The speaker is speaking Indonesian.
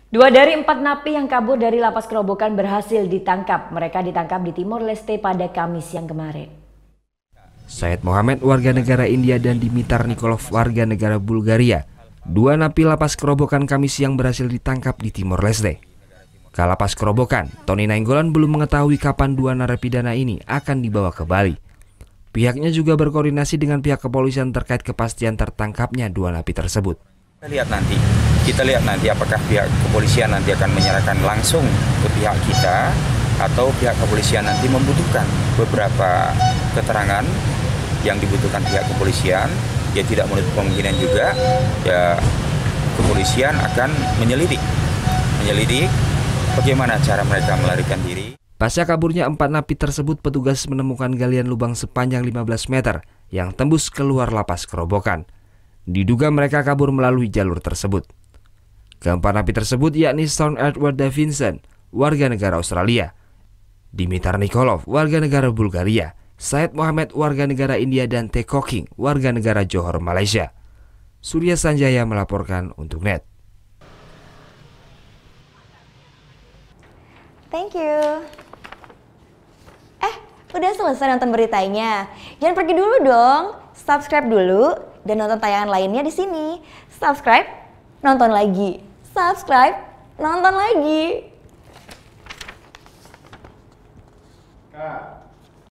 Dua dari empat napi yang kabur dari lapas Kerobokan berhasil ditangkap. Mereka ditangkap di Timor Leste pada Kamis yang kemarin. Syed Mohammed, warga negara India, dan Dimitar Nikolov, warga negara Bulgaria. Dua napi lapas Kerobokan Kamis yang berhasil ditangkap di Timor Leste. Kalapas Kerobokan, Tony Nainggolan belum mengetahui kapan dua narapidana ini akan dibawa ke Bali. Pihaknya juga berkoordinasi dengan pihak kepolisian terkait kepastian tertangkapnya dua napi tersebut. Kita lihat nanti apakah pihak kepolisian nanti akan menyerahkan langsung ke pihak kita atau pihak kepolisian nanti membutuhkan beberapa keterangan yang dibutuhkan pihak kepolisian. Ya tidak menutup kemungkinan juga ya kepolisian akan menyelidik bagaimana cara mereka melarikan diri. Pasca kaburnya empat napi tersebut, petugas menemukan galian lubang sepanjang 15 meter yang tembus keluar lapas Kerobokan. Diduga mereka kabur melalui jalur tersebut. Keempat napi tersebut yakni Sean Edward Davidson, warga negara Australia, Dimitar Nikolov, warga negara Bulgaria, Syed Mohammed, warga negara India, dan Teko King, warga negara Johor, Malaysia. Surya Sanjaya melaporkan untuk NET. Thank you. Udah selesai nonton beritanya? Jangan pergi dulu dong. Subscribe dulu dan nonton tayangan lainnya di sini. Subscribe, nonton lagi. Subscribe, nonton lagi. Kak.